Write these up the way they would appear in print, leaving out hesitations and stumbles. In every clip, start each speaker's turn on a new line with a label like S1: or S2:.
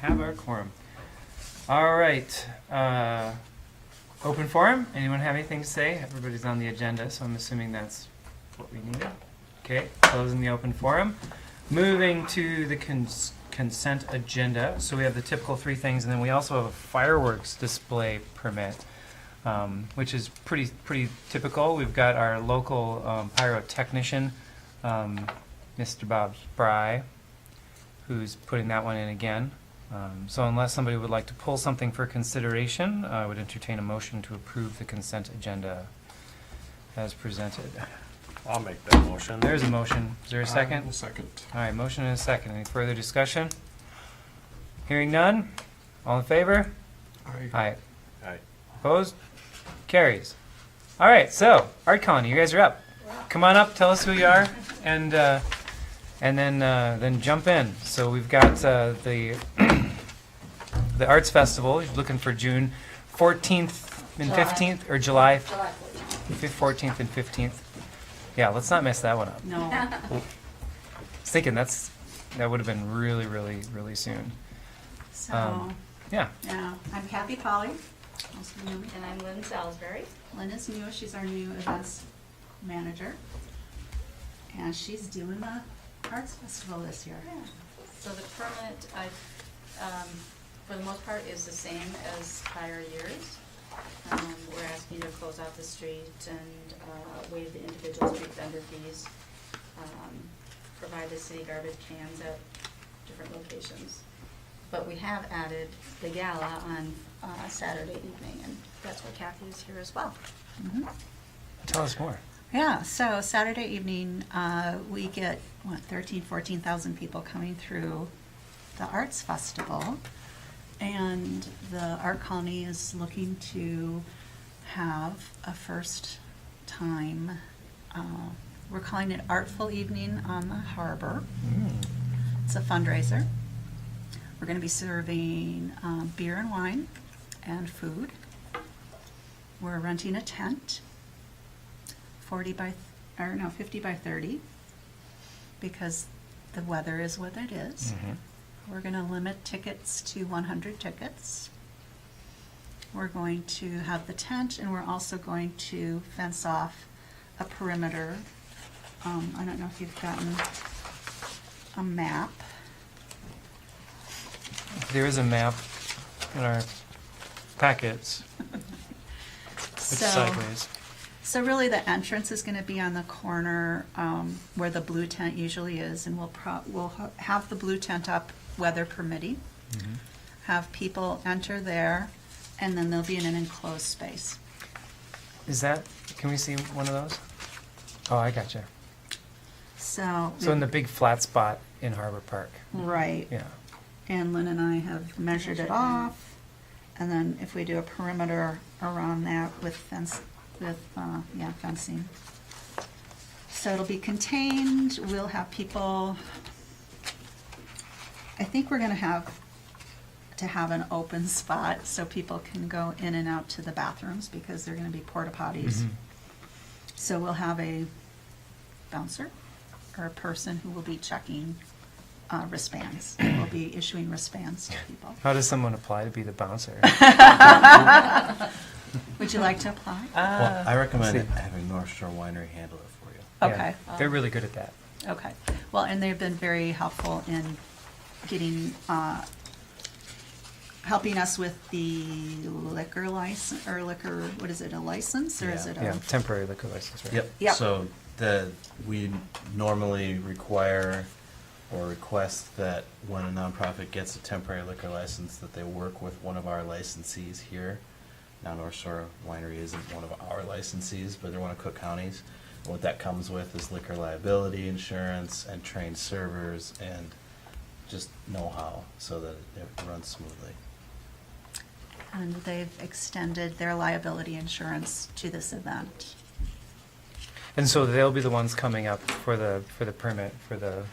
S1: have our quorum. All right. Open forum. Anyone have anything to say? Everybody's on the agenda, so I'm assuming that's what we needed. Okay, closing the open forum. Moving to the consent agenda. So we have the typical three things, and then we also have a fireworks display permit, which is pretty typical. We've got our local pyrotechnician, Mr. Bob Spry, who's putting that one in again. So unless somebody would like to pull something for consideration, I would entertain a motion to approve the consent agenda as presented.
S2: I'll make that motion.
S1: There's a motion. Is there a second?
S3: Second.
S1: All right, motion and a second. Any further discussion? Hearing none? All in favor? Aye.
S2: Aye.
S1: Opposed? Carries. All right, so Art Colony, you guys are up. Come on up, tell us who you are, and then jump in. So we've got the the Arts Festival. You're looking for June 14th and 15th, or July 14th and 15th. Yeah, let's not mess that one up.
S4: No.
S1: I was thinking that would have been really soon.
S4: So,
S1: Yeah.
S4: yeah, I'm Kathy Polly. Most of you know me.
S5: And I'm Lynn Salisbury.
S4: Lynn is new. She's our new events manager. And she's doing the Arts Festival this year.
S5: Yeah. So the permit, for the most part, is the same as prior years. We're asking you to close out the street and waive the individual street vendor fees, provide the city garbage cans at different locations. But we have added the gala on Saturday evening, and that's why Kathy is here as well.
S4: Mhm.
S1: Tell us more.
S4: Yeah, so Saturday evening, we get, 14,000 people coming through the Arts Festival. And the Art Colony is looking to have a first time, we're calling it Artful Evening on the Harbor. It's a fundraiser. We're going to be serving beer and wine and food. We're renting a tent, 50 by 30, because the weather is what it is. We're going to limit tickets to 100 tickets. We're going to have the tent, and we're also going to fence off a perimeter. I don't know if you've gotten a map.
S1: There is a map in our packets. It's sideways.
S4: So really, the entrance is going to be on the corner where the blue tent usually is, and we'll have the blue tent up, weather permitting. Have people enter there, and then they'll be in an enclosed space.
S1: Can we see one of those? Oh, I gotcha.
S4: So
S1: So in the big flat spot in Harbor Park.
S4: right,
S1: Yeah.
S4: and Lynn and I have measured it off, and then if we do a perimeter around that with fencing. So it'll be contained. We'll have people. I think we're going to have an open spot so people can go in and out to the bathrooms, because they're going to be porta potties. So we'll have a bouncer or a person who will be checking wristbands. We'll be issuing wristbands to people.
S1: How does someone apply to be the bouncer?
S4: Would you like to apply?
S2: Well, I recommend
S1: see.
S2: having North Shore Winery handle it for you.
S4: Okay.
S1: Yeah, they're really good at that.
S4: Okay. Well, and they've been very helpful in getting, helping us with the liquor license, or liquor, what is it, a license, or is
S2: Yeah.
S4: it a?
S1: Yeah, temporary liquor license, right?
S4: Yep.
S2: So we normally require or request that when a nonprofit gets a temporary liquor license, that they work with one of our licensees here. Now, North Shore Winery isn't one of our licensees, but they're one of Cook County's. And what that comes with is liquor liability insurance and trained servers and just know-how so that it runs smoothly.
S4: And they've extended their liability insurance to this event.
S1: And so they'll be the ones coming up for the permit for the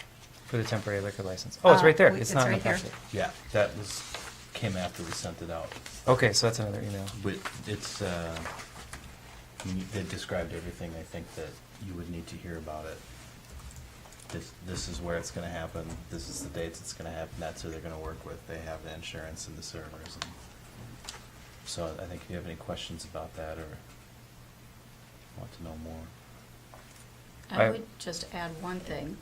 S1: temporary liquor license. Oh, it's right there. It's not in the
S4: right here.
S1: packet.
S2: Yeah, came after we sent it out.
S1: Okay, so that's another email.
S2: But it's, they described everything I think that you would need to hear about it. This is where it's gonna happen, this is the dates it's gonna happen, that's who they're gonna work with, they have the insurance and the servers. And so I think if you have any questions about that or want to know more.
S5: I would just add one thing.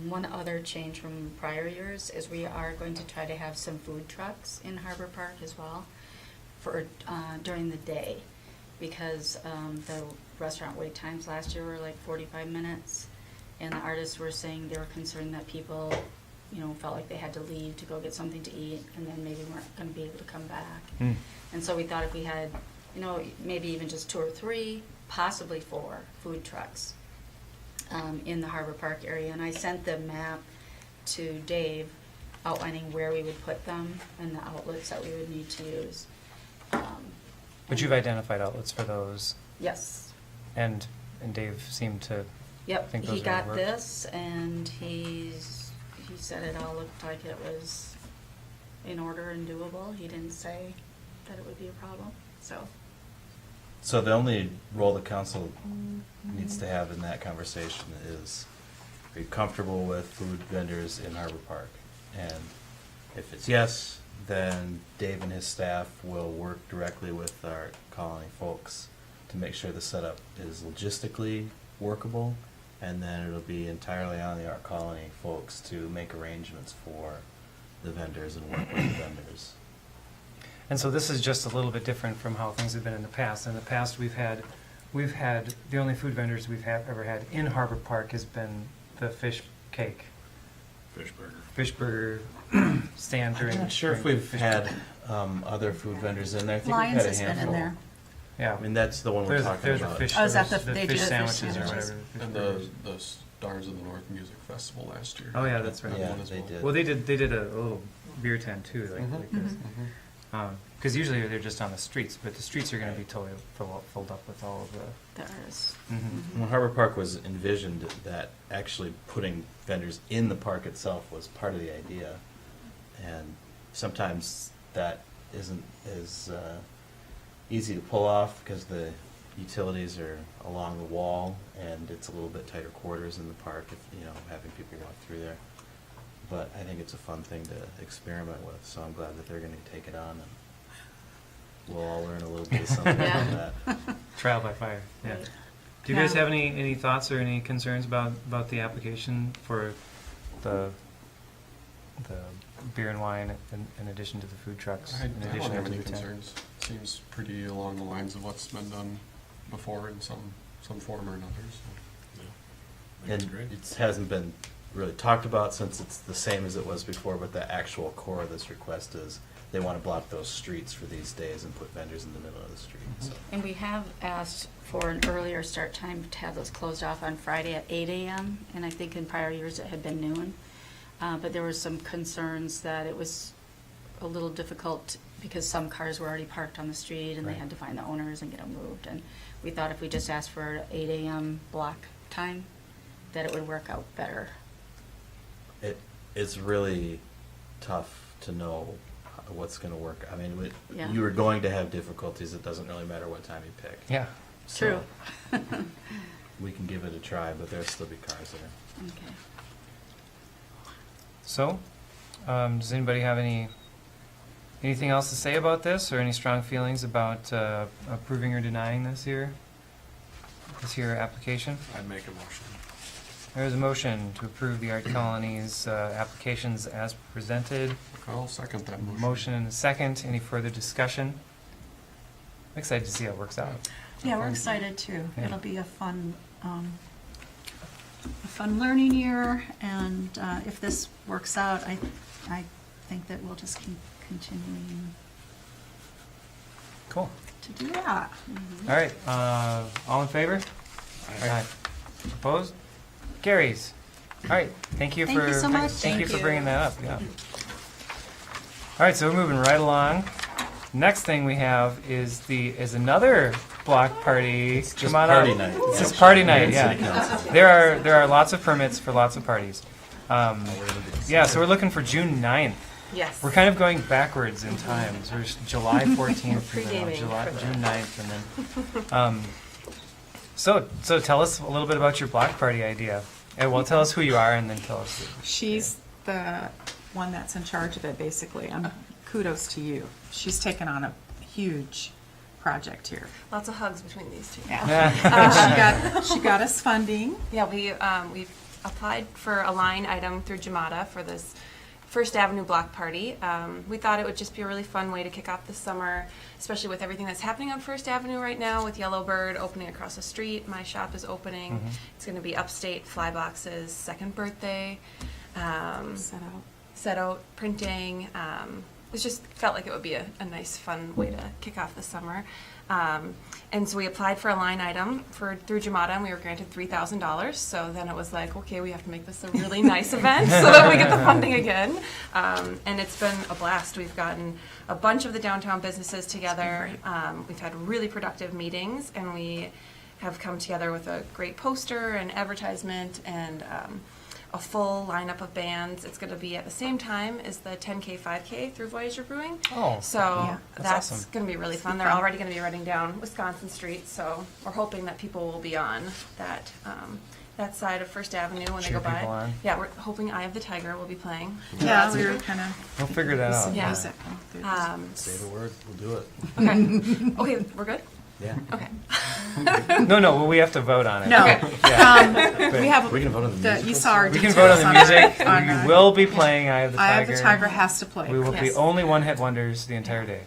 S5: One other change from prior years is we are going to try to have some food trucks in Harbor Park as well for during the day, because the restaurant wait times last year were like 45 minutes, and the artists were saying they were concerned that people, felt like they had to leave to go get something to eat, and then maybe weren't going to be able to come back.
S1: Mm.
S5: And so we thought if we had, maybe even just 2 or 3, possibly 4 food trucks in the Harbor Park area. And I sent the map to Dave outlining where we would put them and the outlets that we would need to use.
S1: But you've identified outlets for those,
S5: Yes.
S1: and Dave seemed to
S5: Yep,
S1: think those
S5: he
S1: are
S5: got
S1: work.
S5: this, and he said it all looked like it was in order and doable. He didn't say that it would be a problem, so.
S2: So the only role the council needs to have in that conversation is, are you comfortable with food vendors in Harbor Park? And if it's yes, then Dave and his staff will work directly with our colony folks to make sure the setup is logistically workable, and then it'll be entirely on the Art Colony folks to make arrangements for the vendors and work with the vendors.
S1: And so this is just a little bit different from how things have been in the past. In the past, we've had the only food vendors we've ever had in Harbor Park has been the fish cake, fish burger stand during.
S2: I'm not sure if
S1: during
S2: we've
S1: fish
S2: had
S1: burger.
S2: other food vendors in there. I think
S4: Lions
S2: we've had
S4: has
S2: a
S4: been in
S2: handful.
S4: there.
S1: Yeah,
S2: I mean, that's the one we're
S1: there's
S2: talking
S1: there's
S2: about.
S1: the fish.
S4: Oh, is that
S1: there's
S4: they
S1: fish
S4: do the fish
S1: sandwiches or
S4: sandwiches?
S1: whatever. Fish
S3: And
S1: burgers.
S3: the Stars of the North Music Festival last year.
S1: Oh, yeah, that's right.
S2: Yeah,
S3: One as
S2: they
S3: well.
S2: did.
S1: Well, they did a little beer tent too,
S3: Mhm.
S1: like this.
S4: Mhm.
S1: Because usually they're just on the streets, but the streets are going to be totally filled up with all of the.
S5: The artists.
S1: Mhm.
S2: When Harbor Park was envisioned, that actually putting vendors in the park itself was part of the idea. And sometimes that isn't as easy to pull off because the utilities are along the wall and it's a little bit tighter quarters in the park, if, having people walk through there. But I think it's a fun thing to experiment with, so I'm glad that they're going to take it on, and we'll all learn a little bit of something
S5: Yeah.
S2: from that.
S1: Trial by fire. Yeah.
S5: Right.
S1: Do you guys
S4: Yeah.
S1: have any thoughts or any concerns about the application for the beer and wine in addition to the food trucks?
S3: I
S1: in
S3: don't
S1: addition
S3: have
S1: to
S3: any
S1: the tent?
S3: concerns. Seems pretty along the lines of what's been done before in some form or another, so.
S2: And it hasn't been really talked about since it's the same as it was before, but the actual core of this request is they want to block those streets for these days and put vendors in the middle of the street, so.
S5: And we have asked for an earlier start time to have those closed off on Friday at 8 a.m. And I think in prior years it had been noon. But there were some concerns that it was a little difficult because some cars were already parked on the street and they
S1: Right.
S5: had to find the owners and get them moved. And we thought if we just asked for 8 a.m. block time, that it would work out better.
S2: It's really tough to know what's going to work. I mean,
S5: Yeah.
S2: you are going to have difficulties. It doesn't really matter what time you pick.
S1: Yeah.
S2: So
S5: True.
S2: we can give it a try, but there'll still be cars there.
S5: Okay.
S1: So, does anybody have anything else to say about this, or any strong feelings about approving or denying this here application?
S3: I'd make a motion.
S1: There is a motion to approve the Art Colony's applications as presented.
S3: I'll second that motion.
S1: Motion and a second. Any further discussion? I'm excited to see how it works out.
S4: Yeah, we're excited too.
S1: Yeah.
S4: It'll be a fun learning year, and if this works out, I think that we'll just keep continuing
S1: Cool.
S4: to do that.
S5: Mhm.
S1: All right. All in favor? Aye. Opposed? Carries. All right. Thank you
S4: Thank
S1: for
S4: you so much.
S1: Thank you
S5: Thank
S1: for bringing
S5: you.
S1: that up. Yeah. All right. So we're moving right along. Next thing we have is another block party.
S2: It's just
S1: Come on
S2: party
S1: up.
S2: night.
S1: It's just party night.
S2: City
S1: Yeah.
S2: Council.
S1: There are lots of permits for lots of parties. Yeah. So we're looking for June 9th.
S5: Yes.
S1: We're kind of going backwards in time. So there's July 14th, and then
S5: Pre-gaming for
S1: June
S5: that.
S1: 9th, and then. So tell us a little bit about your block party idea. And well, tell us who you are, and then tell us.
S6: She's the one that's in charge of it, basically. I'm kudos to you. She's taken on a huge project here.
S7: Lots of hugs between these two.
S6: She got us funding.
S7: Yeah, we've applied for a line item through Jamada for this First Avenue block party. We thought it would just be a really fun way to kick off the summer, especially with everything that's happening on First Avenue right now with Yellowbird opening across the street. My shop is opening. It's going to be Upstate Flybox's second birthday. Set out printing. It just felt like it would be a nice, fun way to kick off the summer. And so we applied for a line item through Jamada, and we were granted $3,000. So then it was like, okay, we have to make this a really nice event so that we get the funding again. And it's been a blast. We've gotten a bunch of the downtown businesses together. We've had really productive meetings, and we have come together with a great poster and advertisement and a full lineup of bands. It's going to be at the same time as the 10K, 5K through Voyager Brewing.
S1: Oh,
S7: So
S6: yeah.
S7: that's
S1: awesome.
S7: going to be really fun. They're already going to be running down Wisconsin Street, so we're hoping that people will be on that side of First Avenue when
S1: Cheer
S7: they go
S1: people
S7: by.
S1: on.
S7: Yeah, we're hoping Eye of the Tiger will be playing.
S6: Yeah, we were kind of
S1: We'll figure that out.
S7: Yeah.
S6: music.
S2: Say the word, we'll do it.
S7: Okay. Okay, we're good?
S2: Yeah.
S7: Okay.
S1: No, well, we have to vote on it.
S6: No.
S1: Yeah.
S6: We have,
S2: We can vote on the music.
S6: you saw our
S1: We can
S6: details
S1: vote on the music.
S6: on
S1: We will be playing Eye of the
S6: Eye
S1: Tiger.
S6: of the Tiger has to play.
S1: We will be
S6: Yes.
S1: only one-hit wonders the entire day.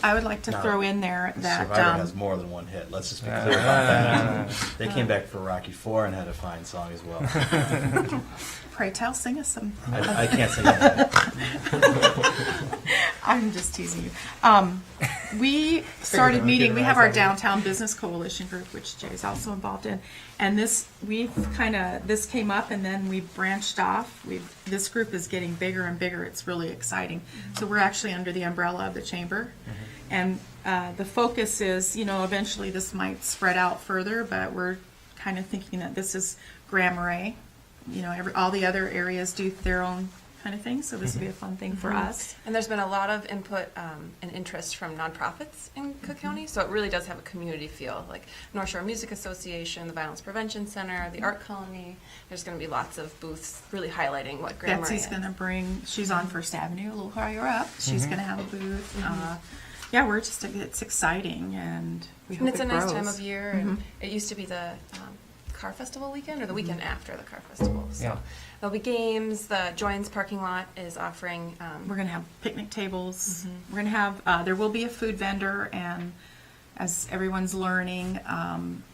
S6: I would like to
S2: No.
S6: throw in there that
S2: Survivor has more than one hit. Let's just be clear about that. They came back for Rocky IV and had a fine song as well.
S6: pray tell, sing us some.
S2: I can't sing that.
S6: I'm just teasing you. We started meeting. We have our downtown business coalition group, which Jay's also involved in, and this came up, and then we branched off. This group is getting bigger and bigger. It's really exciting. So we're actually under the umbrella of the chamber, and the focus is, eventually this might spread out further, but we're kind of thinking that this is Grand Marais. All the other areas do their own kind of thing, so this would be a fun thing for us.
S7: And there's been a lot of input and interest from nonprofits in Cook County, so it really does have a community feel, like North Shore Music Association, the Violence Prevention Center, the Art Colony. There's going to be lots of booths really highlighting what Grand Marais
S6: Betsy's
S7: is.
S6: going to bring, she's on First Avenue, a little higher up. She's going to have a booth. Yeah, it's exciting, and we hope
S7: And it's
S6: it
S7: a nice
S6: grows.
S7: time of year, and it used to be the Car Festival weekend, or the weekend after the Car Festival. So
S1: Yeah.
S7: there'll be games. The Joins parking lot is offering.
S6: We're going to have picnic tables. We're going to have, there will be a food vendor, and as everyone's learning,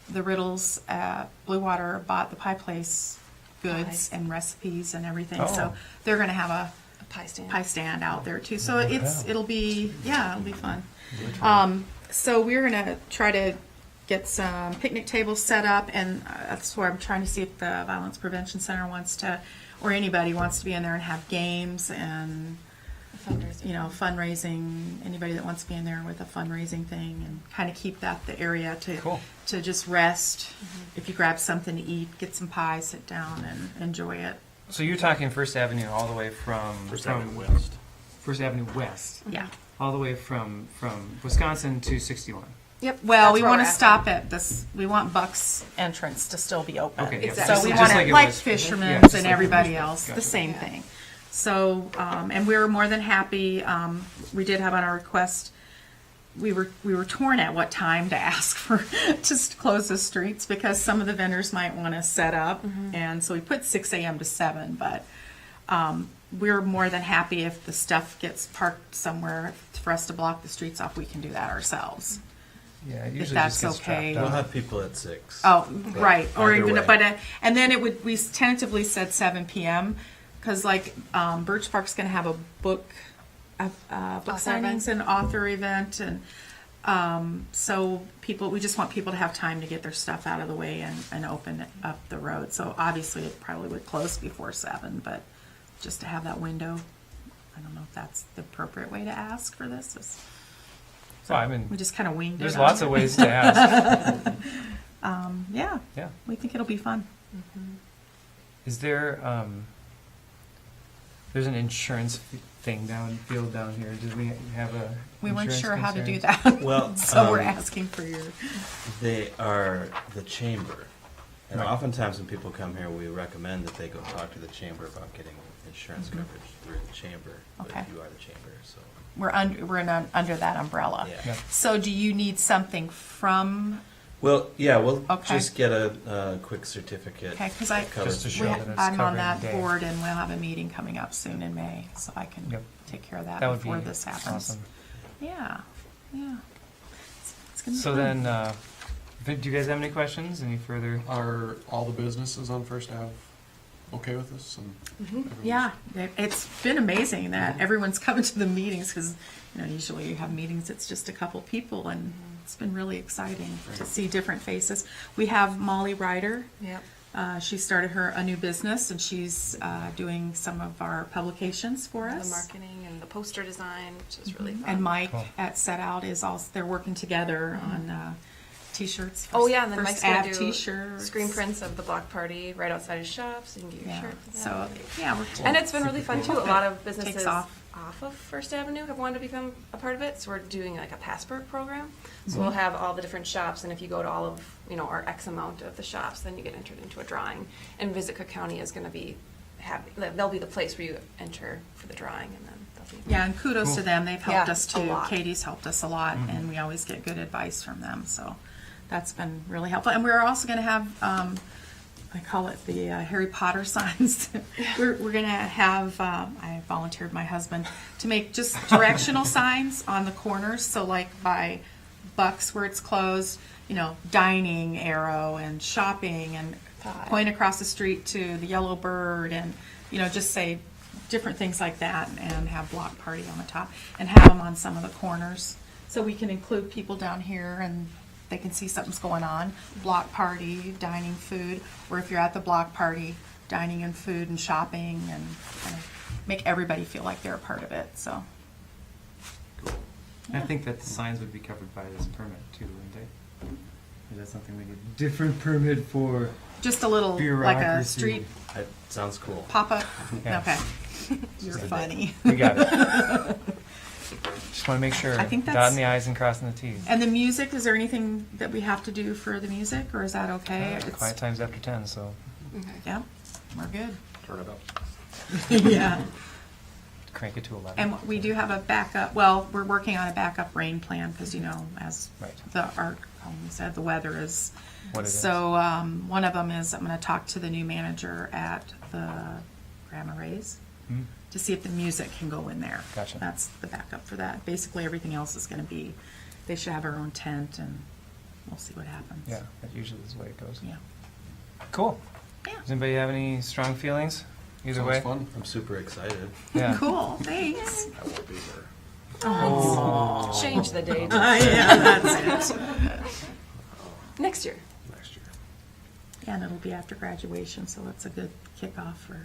S6: the Riddles at Blue Water bought the Pie Place goods
S7: Pies.
S6: and recipes and everything,
S1: Oh.
S6: so they're going to have a
S7: pie stand.
S6: pie stand out there too. So it'll be fun. So we're gonna try to get some picnic tables set up, and that's where I'm trying to see if the Violence Prevention Center wants to, or anybody wants to be in there and have games and
S7: Fundraiser.
S6: fundraising. Anybody that wants to be in there with a fundraising thing, and kind of keep that the area
S1: Cool.
S6: to just rest. If you grab something to eat, get some pie, sit down and enjoy it.
S1: So you're talking First Avenue all the way from
S3: First
S1: from
S3: Avenue West.
S1: First Avenue West,
S6: Yeah.
S1: all the way from Wisconsin to 61.
S7: Yep.
S6: Well,
S7: that's
S6: we
S7: where
S6: want
S7: we're
S6: to
S7: at.
S6: stop at this. We want Buck's entrance to still be open.
S1: Okay, yeah,
S7: Exactly.
S6: So we
S1: just
S6: want
S1: like
S6: it
S1: it
S6: like
S1: was-
S6: Fisherman's
S1: yeah, just
S6: and
S1: like it
S6: everybody
S1: was.
S6: else,
S1: Gotcha.
S6: the same
S7: Yeah.
S6: thing. So, and we were more than happy. We did have on our request. We were torn at what time to ask for to close the streets, because some of the vendors might want to set up, and so we put 6 a.m. to 7. But we're more than happy if the stuff gets parked somewhere for us to block the streets off. We can do that ourselves.
S1: Yeah, it
S6: If
S1: usually
S6: that's
S1: just gets
S6: okay.
S1: dropped
S2: We'll
S1: off.
S2: have people at 6.
S6: Oh, right, or
S2: either
S6: even,
S2: way.
S6: but, and then we tentatively said 7 p.m., because like, Birch Park's gonna have a book signings and author event, and, so we just want people to have time to get their stuff out of the way and open it up the road. So obviously it probably would close before 7, but just to have that window, I don't know if that's the appropriate way to ask for this.
S1: Well, I mean,
S6: We just kind of winged it.
S1: there's
S6: on
S1: lots
S6: it.
S1: of ways to ask.
S6: Yeah,
S1: Yeah.
S6: we think it'll be fun.
S1: Is there there's an insurance thing field down here? Did we have a?
S6: We weren't
S1: insurance
S6: sure how to do
S1: concern?
S6: that.
S2: Well,
S6: So we're asking for your,
S2: They are the chamber. And
S1: Right.
S2: oftentimes when people come here, we recommend that they go talk to the chamber about getting insurance coverage through the chamber. But
S6: Okay.
S2: you are the chamber, so.
S6: we're under that umbrella.
S2: Yeah.
S1: Yeah.
S6: So do you need something from,
S2: Well, yeah, we'll
S6: Okay.
S2: just get a quick certificate.
S6: okay, because
S2: that covers
S1: Just to
S2: the
S1: show
S2: job.
S1: that it's
S6: I'm on
S1: covering
S6: that
S1: the day.
S6: board and we'll have a meeting coming up soon in May, so I can
S1: Yep.
S6: take care of that
S1: That would
S6: before
S1: be
S6: this happens.
S1: awesome.
S6: Yeah, yeah. It's gonna be
S1: So
S6: fun.
S1: then, do you guys have any questions? Any further?
S3: Are all the businesses on First Ave okay with this? And everyone's-
S6: Yeah, it's been amazing that everyone's coming to the meetings because, usually you have meetings, it's just a couple people, and it's been really exciting to see different faces. We have Molly Ryder.
S7: Yep.
S6: She started a new business, and she's doing some of our publications for
S7: The
S6: us.
S7: marketing and the poster design, which is really fun.
S6: And Mike
S1: Cool.
S6: at Set Out is also, they're working together on t-shirts.
S7: Oh yeah, and then
S6: First
S7: Mike's gonna
S6: Ave
S7: do
S6: t-shirts.
S7: screen prints of the block party right outside his shop, so you can get your
S6: Yeah,
S7: shirt. for that.
S6: so, yeah, we're.
S7: And it's been really fun too. A lot of
S6: Takes
S7: businesses
S6: off.
S7: off of First Avenue have wanted to become a part of it. So we're doing like a passport program. So
S6: Mm-hmm.
S7: we'll have all the different shops, and if you go to all of our X amount of the shops, then you get entered into a drawing. And Visit Cook County is going to be they'll be the place where you enter for the drawing, and then they'll be.
S6: Yeah, and kudos to
S1: Cool.
S6: them. They've helped
S7: Yeah,
S6: us
S7: a
S6: too.
S7: lot.
S6: Katie's helped us a lot,
S1: Mhm.
S6: and we always get good advice from them. So that's been really helpful. And we're also going to have, I call it the Harry Potter signs. we're going to have, I volunteered my husband to make just directional signs on the corners. So like by Bucks where it's closed, dining arrow and shopping, and point across the street to the Yellow Bird, and just say different things like that, and have block party on the top, and have them on some of the corners, so we can include people down here and they can see something's going on. Block party, dining, food, or if you're at the block party, dining and food and shopping, and kind of make everybody feel like they're a part of it. So
S1: I think that the signs would be covered by this permit too, wouldn't they? Is that something we need? Different permit for
S6: just a little like a
S1: bureaucracy.
S6: street
S2: That sounds cool.
S6: pop-up.
S1: Yeah.
S6: Okay. You're
S2: Just a bit.
S6: funny.
S1: We got it. Just want to make sure.
S6: I think that's-
S1: Dotting the i's and crossing the t's.
S6: And the music, is there anything that we have to do for the music, or is that okay?
S1: Quiet times after 10, so
S7: Okay.
S6: Yeah, we're good.
S3: Turn it up.
S6: Yeah.
S1: crank it to 11.
S6: And we do have a backup, well, we're working on a backup rain plan, because as
S1: Right.
S6: our colleague said, the weather is.
S1: What it is.
S6: So, one of them is, I'm gonna talk to the new manager at the Marais
S1: Hmm?
S6: to see if the music can go in there.
S1: Gotcha.
S6: That's the backup for that. Basically, everything else is gonna be, they should have their own tent, and we'll see what happens.
S1: Yeah, that usually is the way it goes.
S6: Yeah.
S1: Cool.
S6: Yeah.
S1: Does anybody have any strong feelings? Either
S3: Sounds
S1: way?
S3: fun.
S2: I'm super excited.
S1: Yeah.
S6: Cool, thanks.
S3: I won't be there.
S1: Oh.
S7: Change the date
S6: Yeah, that's it.
S7: next year.
S3: Next year.
S6: And it'll be after graduation, so it's a good kickoff for,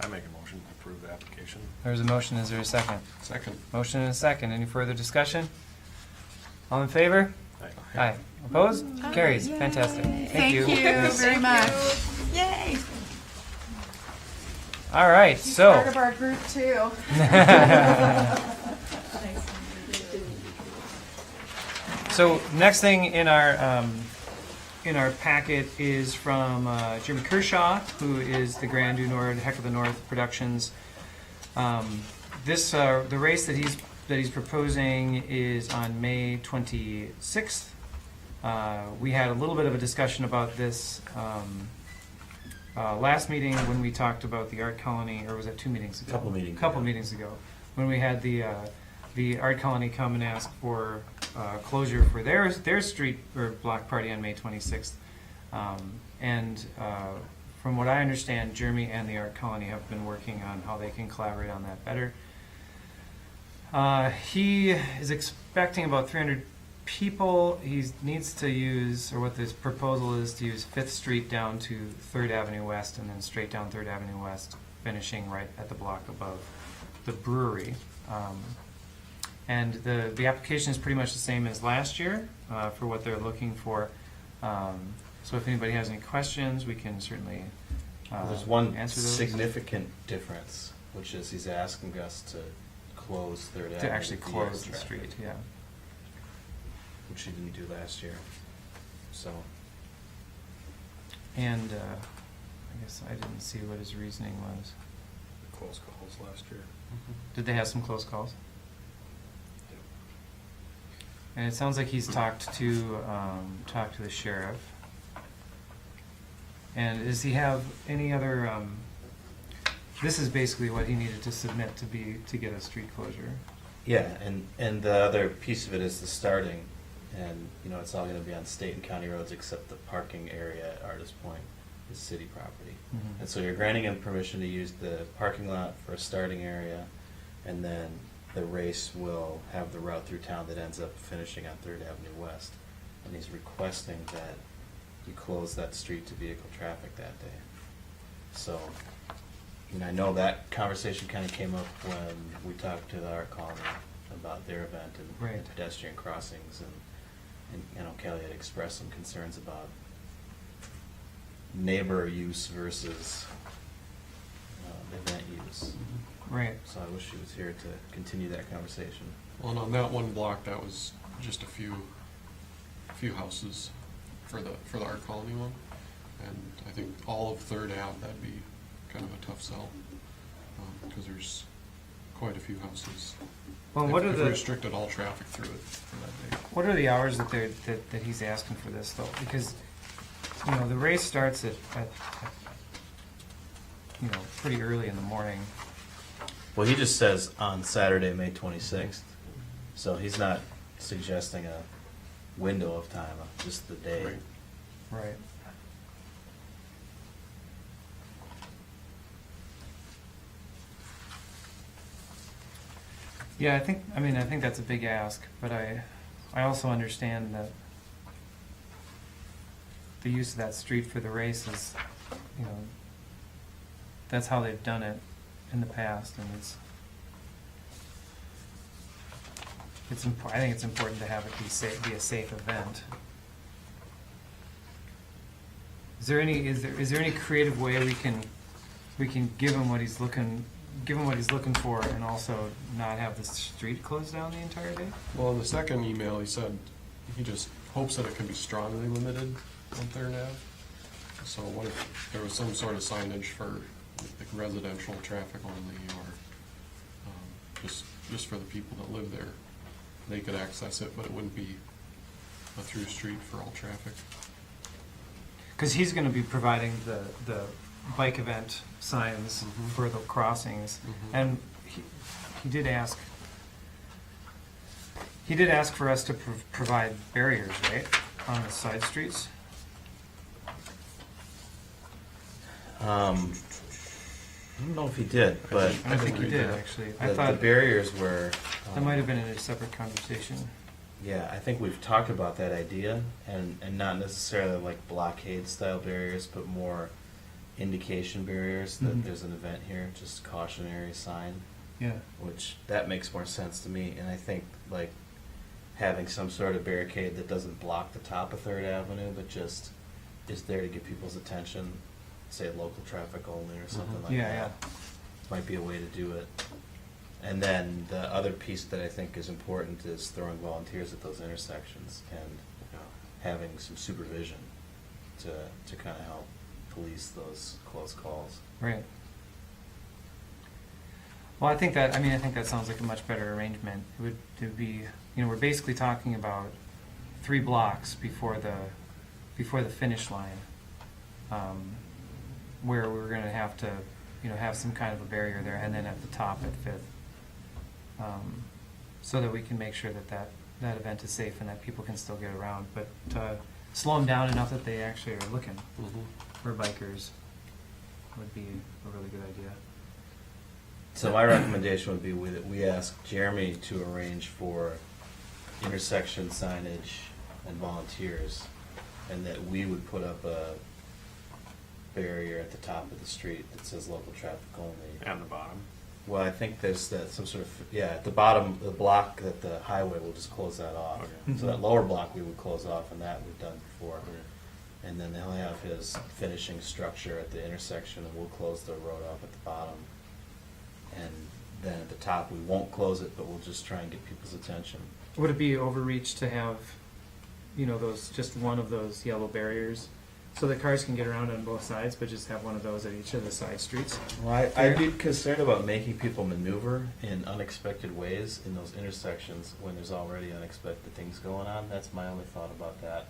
S3: I make a motion to approve the application.
S1: There's a motion. Is there a second?
S3: Second.
S1: Motion and a second. Any further discussion? All in favor?
S3: Aye.
S1: Aye. Opposed? Carries. Fantastic. Thank you.
S6: very much. Yay.
S1: All right,
S6: Part
S1: so.
S6: of our group too.
S1: So next thing in our packet is from Jim Kershaw, who is the Grand Du Nord Heck of the North Productions. The race that he's proposing is on May 26th. We had a little bit of a discussion about this last meeting when we talked about the art colony, or was that 2 meetings ago?
S2: Couple meetings
S1: Couple
S2: ago.
S1: meetings ago, when we had the art colony come and ask for closure for their street or block party on May 26th. From what I understand, Jeremy and the art colony have been working on how they can collaborate on that better. He is expecting about 300 people. He needs to use, or what this proposal is, to use 5th Street down to 3rd Avenue West, and then straight down 3rd Avenue West, finishing right at the block above the brewery. And the application is pretty much the same as last year for what they're looking for. So if anybody has any questions, we can certainly
S2: There's one
S1: answer those.
S2: significant difference, which is he's asking us to close Third Avenue.
S1: To actually
S2: via
S1: close the
S2: traffic,
S1: street, yeah.
S2: which he didn't do last year. So
S1: And I guess I didn't see what his reasoning was.
S3: close calls last year.
S1: Did they have some close calls? And it sounds like he's talked to the sheriff. And does he have any other? This is basically what he needed to submit to get a street closure.
S2: Yeah, and the other piece of it is the starting, and it's all going to be on state and county roads except the parking area at Artist Point is city property.
S1: Mhm.
S2: And so you're granting him permission to use the parking lot for a starting area, and then the race will have the route through town that ends up finishing on 3rd Avenue West. And he's requesting that you close that street to vehicle traffic that day. So, I know that conversation kind of came up when we talked to the art colony about their event and
S1: Right.
S2: pedestrian crossings, and Kelly had expressed some concerns about neighbor use versus event use.
S1: Right.
S2: So I wish she was here to continue that conversation.
S3: Well, and on that one block, that was just a few houses for the art colony one, and I think all of 3rd Ave, that'd be kind of a tough sell, because there's quite a few houses.
S1: Well,
S3: If-
S1: what are
S3: if we
S1: the
S3: restricted all traffic through it for that day.
S1: what are the hours that he's asking for this though? Because the race starts at pretty early in the morning.
S2: Well, he just says on Saturday, May 26th, so he's not suggesting a window of time, just the day.
S3: Right.
S1: Right. Yeah, I think that's a big ask, but I also understand that the use of that street for the race is, that's how they've done it in the past, and I think it's important to have it be a safe event. Is there any creative way we can give him what he's looking for and also not have the street closed down the entire day?
S3: Well, in the second email, he said he just hopes that it can be strongly limited on 3rd Ave. So what if there was some sort of signage for like residential traffic only, or just for the people that live there? They could access it, but it wouldn't be a through street for all traffic.
S1: Because he's going to be providing the bike event signs
S3: Mhm.
S1: for the crossings,
S3: Mhm.
S1: and he did ask. He did ask for us to provide barriers, right, on the side streets.
S2: I don't know if he did, but
S1: I think he
S3: we
S1: did
S3: did.
S1: actually. I
S2: the
S1: thought
S2: barriers were.
S1: that might have been in a separate conversation.
S2: Yeah, I think we've talked about that idea, and not necessarily like blockade style barriers, but more indication barriers that
S1: Mhm.
S2: there's an event here, just cautionary sign,
S1: Yeah.
S2: which that makes more sense to me. And I think like having some sort of barricade that doesn't block the top of 3rd Avenue, but just is there to get people's attention, say local traffic only or something
S3: Mhm.
S2: like
S1: Yeah,
S2: that. Might be a way to do it. And then the other piece that I think is important is throwing volunteers at those intersections and having some supervision to kind of help police those close calls.
S1: Right. Well, I think that sounds like a much better arrangement. It would be, we're basically talking about 3 blocks before the finish line, where we're going to have to, have some kind of a barrier there, and then at the top at 5th, so that we can make sure that event is safe and that people can still get around, but slow them down enough that they actually are looking
S3: Mhm.
S1: for bikers would be a really good idea.
S2: So my recommendation would be that we ask Jeremy to arrange for intersection signage and volunteers, and that we would put up a barrier at the top of the street that says local traffic only.
S3: And the bottom.
S2: Well, I think there's some sort of, at the bottom, the block that the highway will just close that off.
S3: Okay.
S2: So that lower block we would close off, and that we've done before. And then he'll have his finishing structure at the intersection, and we'll close the road off at the bottom. And then at the top, we won't close it, but we'll just try and get people's attention.
S1: Would it be overreach to have, just one of those yellow barriers So the cars can get around on both sides, but just have one of those at each of the side streets.
S2: Well, I'd be concerned about making people maneuver in unexpected ways in those intersections when there's already unexpected things going on. That's my only thought about that.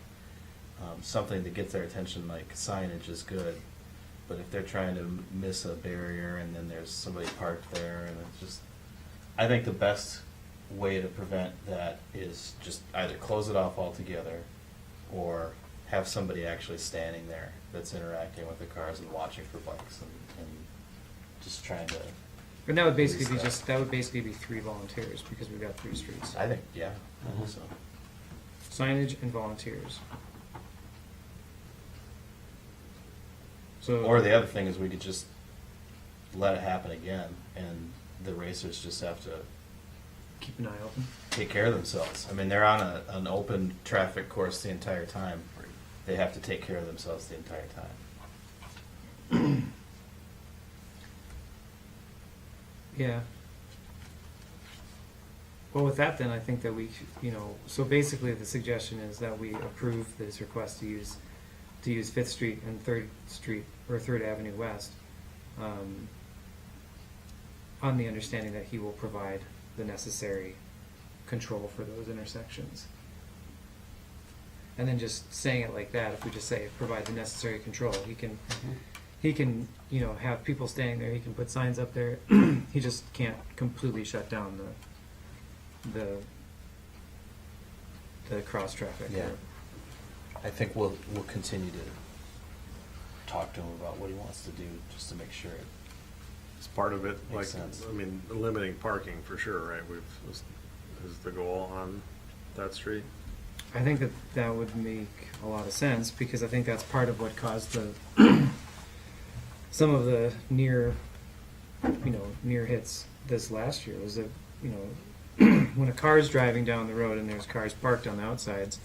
S2: Something to get their attention, like signage, is good, but if they're trying to miss a barrier and then there's somebody parked there, and it's just, I think the best way to prevent that is just either close it off altogether or have somebody actually standing there that's interacting with the cars and watching for bikes and just trying to.
S1: And that would basically be
S2: Police that.
S1: that would basically be 3 volunteers because we've got 3 streets.
S2: I think, yeah, I think so.
S1: Signage and volunteers. So.
S2: Or the other thing is we could just let it happen again, and the racers just have to
S1: Keep an eye open.
S2: take care of themselves. I mean, they're on an open traffic course the entire time. They have to take care of themselves the entire time.
S1: Yeah. Well, with that, then I think that we, so basically the suggestion is that we approve this request to use 5th Street and 3rd Street or 3rd Avenue West, on the understanding that he will provide the necessary control for those intersections. And then just saying it like that, if we just say provide the necessary control, he can, have people standing there, he can put signs up there. He just can't completely shut down the cross traffic.
S2: Yeah. I think we'll continue to talk to him about what he wants to do, just to make sure it.
S8: It's part of it, like,
S2: Makes sense.
S8: I mean, limiting parking for sure, right? Is the goal on that street?
S1: I think that would make a lot of sense, because I think that's part of what caused some of the near hits this last year, was that, when a car's driving down the road and there's cars parked on the outsides,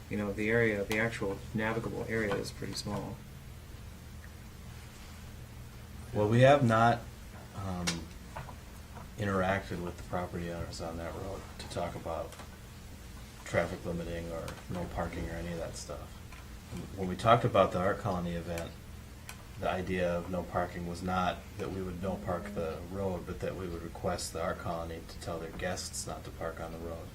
S1: the actual navigable area is pretty small.
S2: Well, we have not interacted with the property owners on that road to talk about traffic limiting or no parking or any of that stuff. When we talked about the Art Colony event, the idea of no parking was not that we would no park the road, but that we would request the Art Colony to tell their guests not to park on the road.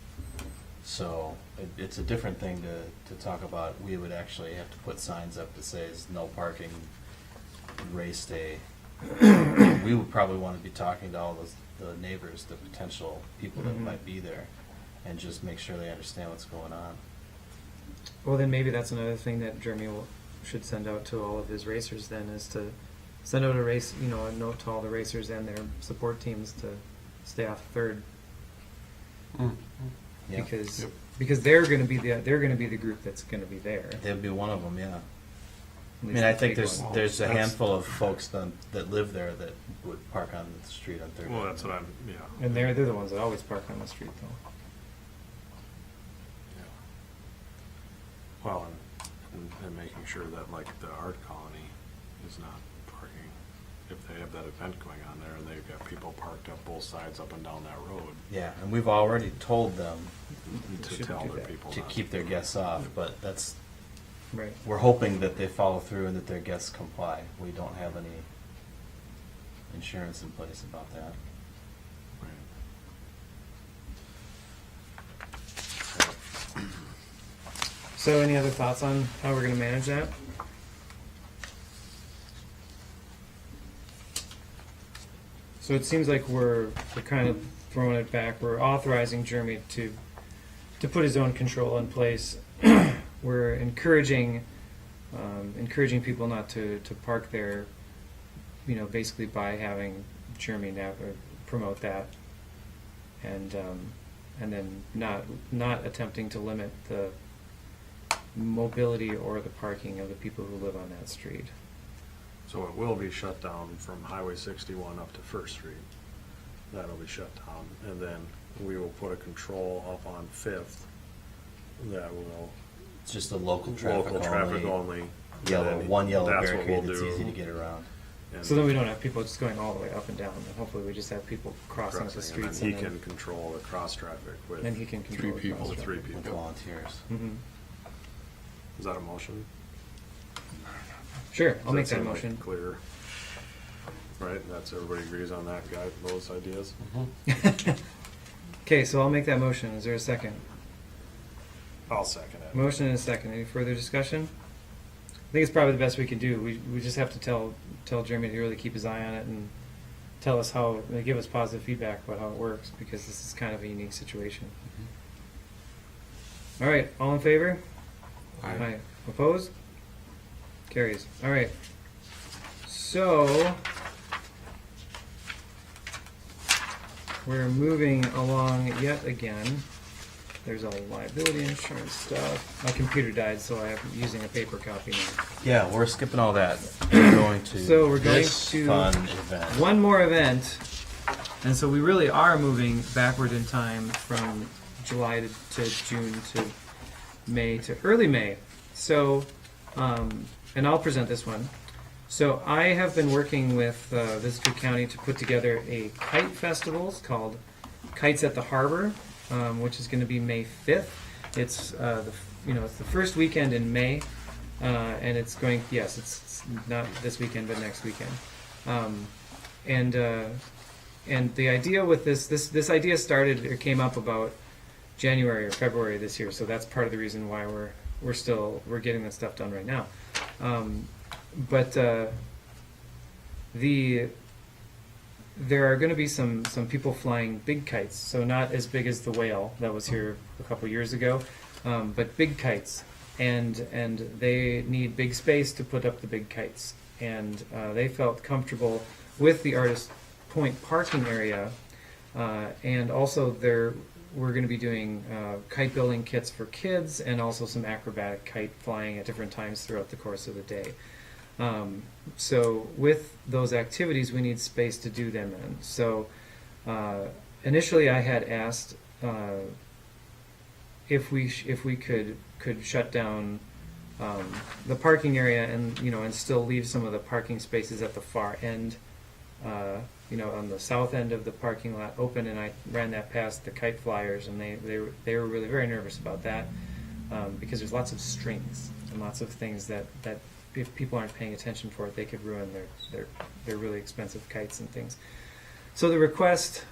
S2: So it's a different thing to talk about. We would actually have to put signs up that says no parking, race day. We would probably want to be talking to all the neighbors, the potential people that
S1: Mhm.
S2: might be there, and just make sure they understand what's going on.
S1: Well, then maybe that's another thing that Jeremy should send out to all of his racers then, is to send out a note to all the racers and their support teams to stay off 3rd.
S2: Yeah.
S1: Because they're going to be the group that's going to be there.
S2: They'd be one of them, yeah.
S1: At
S2: I
S1: least
S2: mean, I
S1: the
S2: think
S1: big
S2: there's
S1: one.
S2: there's a
S8: That's-
S2: handful of folks that live there that would park on the street on Third.
S8: Well, that's what I'm, yeah.
S1: And they're the ones that always park on the street, though.
S8: Yeah. Well, and making sure that, like, the Art Colony is not parking. If they have that event going on there and they've got people parked up both sides up and down that road,
S2: Yeah, and we've already told them
S8: to
S1: Shouldn't
S8: tell
S1: do
S8: their
S1: that.
S8: people
S2: to
S8: not
S2: keep their guests off, but
S1: Right.
S2: we're hoping that they follow through and that their guests comply. We don't have any insurance in place about that.
S8: Right.
S1: So, any other thoughts on how we're going to manage that? So it seems like we're kind of throwing it back. We're authorizing Jeremy to put his own control in place. We're encouraging people not to park there, basically by having Jeremy now promote that, and then not attempting to limit the mobility or the parking of the people who live on that street.
S8: So it will be shut down from Highway 61 up to First Street. That'll be shut down. And then we will put a control up on Fifth that will,
S2: It's just a local traffic
S8: only.
S2: One yellow
S8: That's what
S2: barricade
S8: we'll
S2: that's
S8: do.
S2: easy to get around.
S8: And
S1: So then we don't have people just going all the way up and down. And hopefully we just have people crossing the streets.
S8: And then he can control the cross traffic with.
S1: then he can control the cross
S8: With three
S1: traffic.
S2: With
S8: people.
S2: volunteers.
S1: Mhm.
S8: Is that a motion?
S1: Sure, I'll
S8: Does
S1: make
S8: that
S1: that
S8: seem
S1: motion.
S8: Clear. Right, that's, everybody agrees on that, guy, those ideas?
S1: Okay, so I'll make that motion. Is there a second?
S8: I'll second it.
S1: Motion and a second. Any further discussion? I think it's probably the best we can do. We just have to tell Jeremy to really keep his eye on it and tell us how, give us positive feedback about how it works, because this is kind of a unique situation. All right, all in favor?
S3: Aye.
S1: Opposed? Carries. All right. So we're moving along yet again. There's a liability insurance stuff. My computer died, so I'm using a paper copy now.
S2: Yeah, we're skipping all that. We're going to
S1: So we're going
S2: this
S1: to
S2: fun event.
S1: one more event, and so we really are moving backward in time from July to June to May to early May. So, and I'll present this one. So I have been working with Visitor County to put together a kite festival. It's called Kites at the Harbor, which is going to be May 5th. It's it's the first weekend in May, and it's going. Yes, it's not this weekend, but next weekend. And the idea with this idea started or came up about January or February this year. So that's part of the reason why we're getting this stuff done right now. But there are going to be some people flying big kites, so not as big as the whale that was here a couple years ago, but big kites, and they need big space to put up the big kites, and they felt comfortable with the Artist Point parking area, and also we're going to be doing kite building kits for kids, and also some acrobatic kite flying at different times throughout the course of the day. So with those activities, we need space to do them in. So initially, I had asked if we could shut down the parking area and still leave some of the parking spaces at the far end, on the south end of the parking lot open. And I ran that past the kite flyers, and they were really very nervous about that because there's lots of strings and lots of things that if people aren't paying attention for it, they could ruin their really expensive kites and things. So the request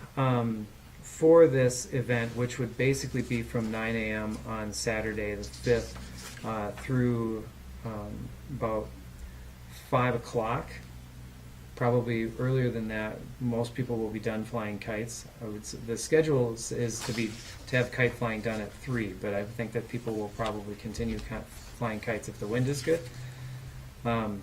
S1: for this event, which would basically be from 9 a.m. on Saturday the 5th through about 5 o'clock, probably earlier than that. Most people will be done flying kites. The schedule is to have kite flying done at 3, but I think that people will probably continue flying kites if the wind is good. And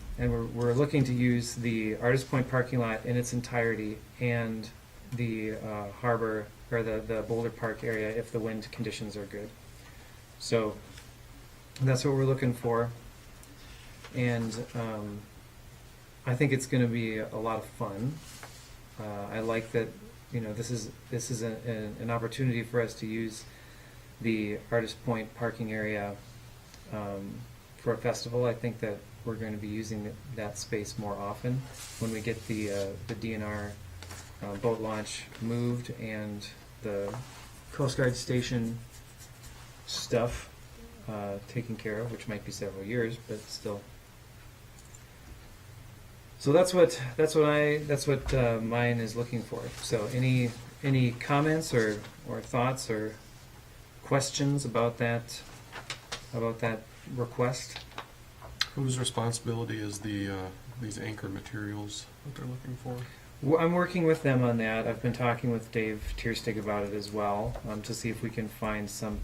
S1: we're looking to use the Artist Point parking lot in its entirety and the harbor or the Boulder Park area if the wind conditions are good. So that's what we're looking for, and I think it's going to be a lot of fun. I like that this is an opportunity for us to use the Artist Point parking area for a festival. I think that we're going to be using that space more often when we get the DNR boat launch moved and the Coast Guard station stuff taken care of, which might be several years, but still. So that's what mine is looking for. So any comments or thoughts or questions about that request?
S3: Whose responsibility is these anchor materials that they're looking for?
S1: Well, I'm working with them on that. I've been talking with Dave Tierstig about it as well, to see if we can find some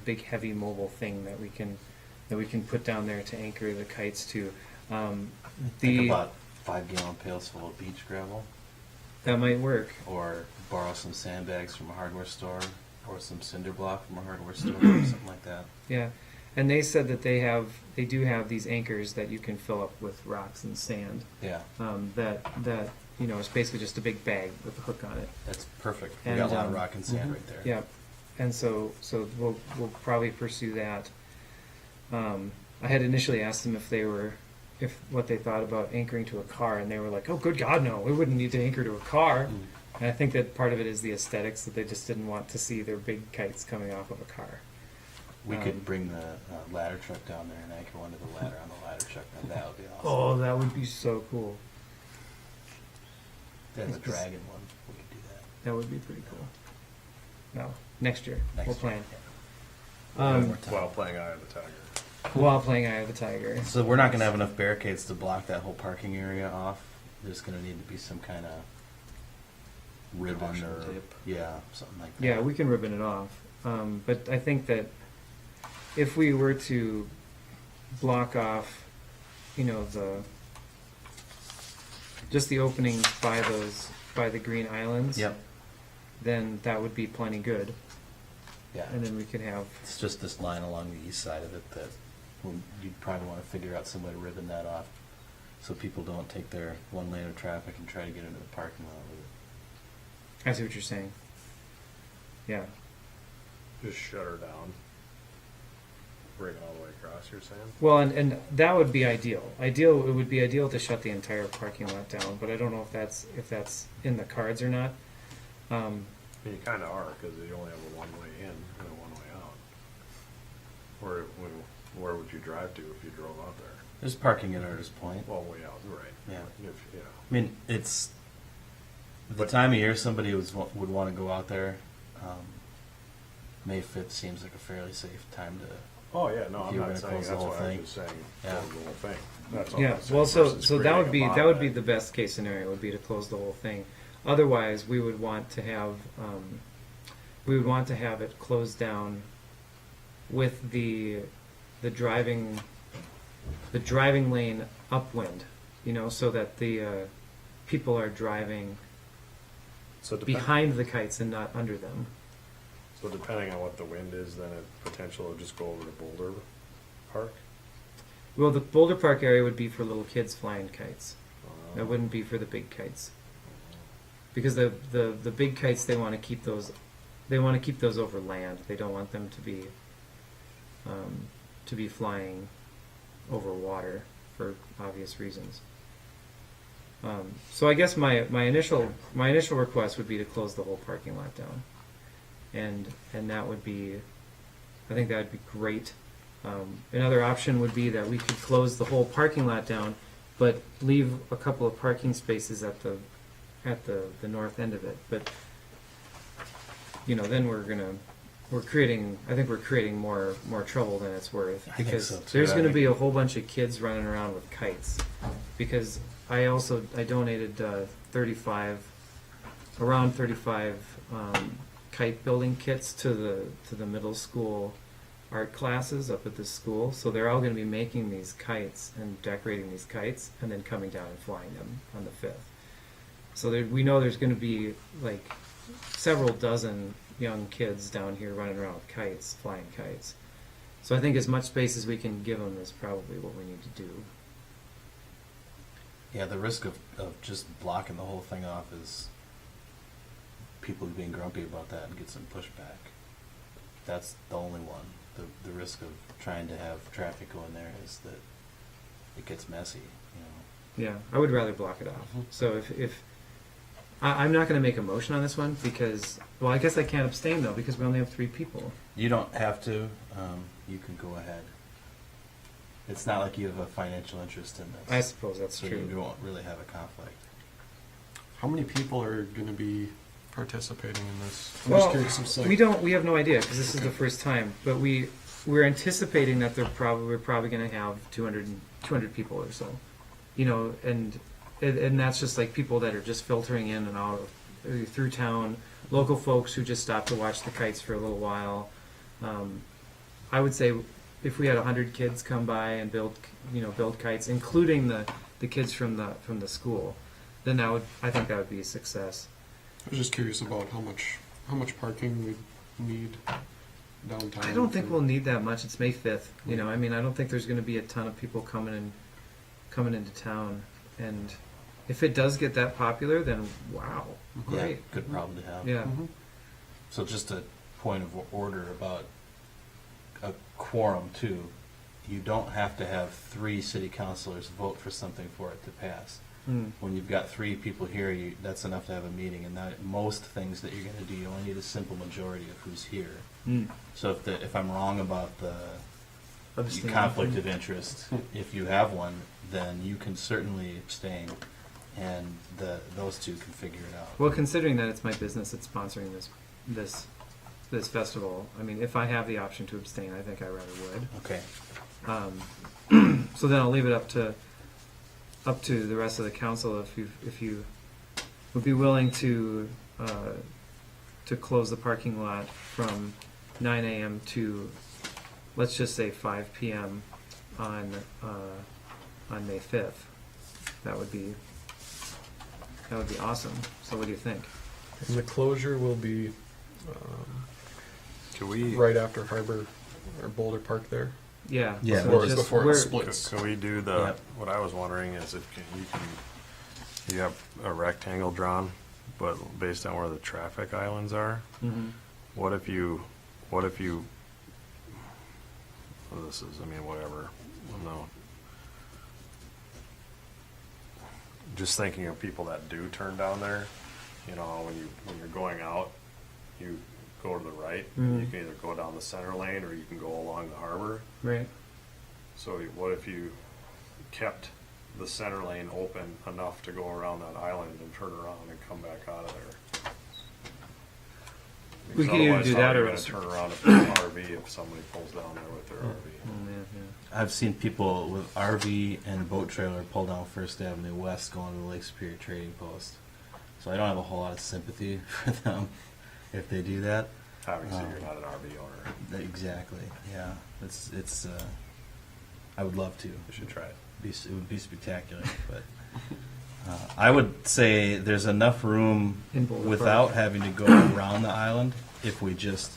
S1: big heavy mobile thing that we can put down there to anchor the kites to.
S2: Think about 5-gallon pails full of beach gravel,
S1: That might work.
S2: or borrow some sandbags from a hardware store, or some cinder block from a hardware store, or something like that.
S1: Yeah, and they said that they do have these anchors that you can fill up with rocks and sand.
S2: Yeah,
S1: That it's basically just a big bag with a hook on it.
S2: that's perfect. We
S1: And,
S2: got a lot of rock and sand
S1: mhm,
S2: right there.
S1: Yeah, and so we'll probably pursue that. I had initially asked them if what they thought about anchoring to a car, and they were like, "Oh, good God, no! We wouldn't need to anchor to a car."
S2: Mm.
S1: And I think that part of it is the aesthetics, that they just didn't want to see their big kites coming off of a car.
S2: We could bring the ladder truck down there and anchor one to the ladder on the ladder truck, and that would be awesome.
S1: Oh, that would be so cool.
S2: There's a dragon one, we could do that.
S1: That would be pretty cool. No, next year,
S2: Next
S1: we'll
S2: year,
S1: plan.
S2: yeah.
S1: Um,
S2: More time.
S8: While playing Eye of the Tiger.
S1: while playing Eye of the Tiger.
S2: So we're not gonna have enough barricades to block that whole parking area off. There's gonna need to be some kind of ribbon
S3: Caution
S2: or,
S3: tape.
S2: yeah, something like that.
S1: Yeah, we can ribbon it off. But I think that if we were to block off, you know, just the openings by the green islands,
S2: Yep,
S1: then that would be plenty good.
S2: yeah.
S1: And then we could have,
S2: It's just this line along the east side of it that you'd probably want to figure out some way to ribbon that off so people don't take their one lane of traffic and try to get into the parking lot with it.
S1: I see what you're saying. Yeah.
S8: Just shut her down. Bring it all the way across, you're saying?
S1: Well, and that would be ideal. It would be ideal to shut the entire parking lot down, but I don't know if that's in the cards or not.
S8: I mean, you kinda are, cause you only have a one-way in and a one-way out. Where would you drive to if you drove out there?
S2: There's parking at Artist Point.
S8: Well, way out, right.
S2: Yeah.
S8: Yeah.
S2: I mean, it's the time of year somebody would want to go out there. May 5th seems like a fairly safe time to.
S8: Oh, yeah, no,
S2: If
S8: I'm
S2: you were
S8: not
S2: gonna
S8: saying,
S2: close
S8: that's
S2: the whole
S8: what I'm
S2: thing.
S8: just saying,
S2: Yeah.
S8: close the whole thing. That's all
S1: Yeah.
S8: I'm saying,
S1: Well, so
S8: versus
S1: that would
S8: creating
S1: be
S8: a bottleneck.
S1: the best case scenario would be to close the whole thing. Otherwise, we would want to have it closed down with the driving lane upwind, you know, so that the people are driving
S8: So depend-
S1: behind the kites and not under them.
S8: So depending on what the wind is, then a potential would just go over to Boulder Park?
S1: Well, the Boulder Park area would be for little kids flying kites.
S8: Uh,
S1: It wouldn't be for the big kites. Because the big kites, they want to keep those over land. They don't want them to be flying over water for obvious reasons. So I guess my initial request would be to close the whole parking lot down, and that would be, I think that would be great. Another option would be that we could close the whole parking lot down, but leave a couple of parking spaces at the north end of it. But you know, then we're creating more trouble than it's worth,
S2: I think
S1: because
S2: so, too.
S1: there's
S2: I
S1: going to
S2: think-
S1: be a whole bunch of kids running around with kites. Because I donated around 35 kite building kits to the middle school art classes up at this school. So they're all going to be making these kites and decorating these kites and then coming down and flying them on the 5th. So we know there's going to be like several dozen young kids down here running around with kites, flying kites. So I think as much space as we can give them is probably what we need to do.
S2: Yeah, the risk of just blocking the whole thing off is people being grumpy about that and get some pushback. That's the only one. The risk of trying to have traffic go in there is that it gets messy, you know.
S1: Yeah, I would rather block it off. So if I'm not going to make a motion on this one because, well, I guess I can't abstain though because we only have 3 people.
S2: You don't have to. You can go ahead. It's not like you have a financial interest in this.
S1: I suppose that's
S2: so
S1: true.
S2: you won't really have a conflict.
S3: How many people are going to be participating in this? I'm
S1: Well,
S3: just curious. It's like-
S1: we have no idea because this is the
S3: Okay.
S1: first time. But we're anticipating that we're probably going to have 200 people or so. You know, and that's just like people that are just filtering in and out through town, local folks who just stop to watch the kites for a little while. I would say if we had 100 kids come by and build kites, including the kids from the school, then I think that would be a success.
S3: I was just curious about how much parking we need downtown.
S1: I don't think
S3: for-
S1: we'll need that much. It's May 5th. You know, I mean, I don't think there's going to be a ton of people coming into town. And if it does get that popular, then wow,
S3: Mhm.
S2: Yeah,
S1: great.
S2: good problem to have.
S1: Yeah.
S3: Mhm.
S2: So just a point of order about a quorum too. You don't have to have 3 city councilors vote for something for it to pass.
S1: Mm.
S2: When you've got 3 people here, that's enough to have a meeting, and that most things that you're gonna do, you only need a simple majority of who's here.
S1: Mm.
S2: So if I'm wrong about the
S1: Abstain.
S2: conflict of interest, if you have one, then you can certainly abstain, and those 2 can figure it out.
S1: Well, considering that it's my business that's sponsoring this festival, I mean, if I have the option to abstain, I think I rather would.
S2: Okay.
S1: So then I'll leave it up to the rest of the council if you would be willing to close the parking lot from 9 a.m. to, let's just say 5 p.m. on May 5th. That would be awesome. So what do you think?
S3: And the closure will be
S8: Can we,
S3: right after Harbor or Boulder Park there.
S1: Yeah.
S2: Yeah.
S1: so
S3: Or
S1: just
S3: before it
S1: where-
S3: splits.
S8: can we do the,
S2: Yep.
S8: what I was wondering is if you have a rectangle drawn, but based on where the traffic islands are,
S1: Mhm.
S8: what if you, well, this is, I mean, whatever, no. Just thinking of people that do turn down there, you know, when you're going out, you go to the right, and you
S1: Mhm.
S8: can either go down the center lane or you can go along the harbor.
S1: Right.
S8: So what if you kept the center lane open enough to go around that island and turn around and come back out of there?
S1: We
S8: Because
S1: could either
S8: otherwise,
S1: do
S8: how
S1: that
S8: are you
S1: or
S8: gonna
S1: else-
S8: turn around if there's an RV if somebody pulls down there with their RV?
S1: Oh, man, yeah.
S2: I've seen people with RV and boat trailer pull down First Avenue West going to the Lake Superior Trading Post. So I don't have a whole lot of sympathy for them if they do that.
S8: Obviously, you're not an RV owner.
S2: Exactly. Yeah. It's. I would love to.
S8: You should try it.
S2: It would be spectacular, but I would say there's enough room
S1: In Boulder
S2: without
S1: Park.
S2: having to go around the island if we just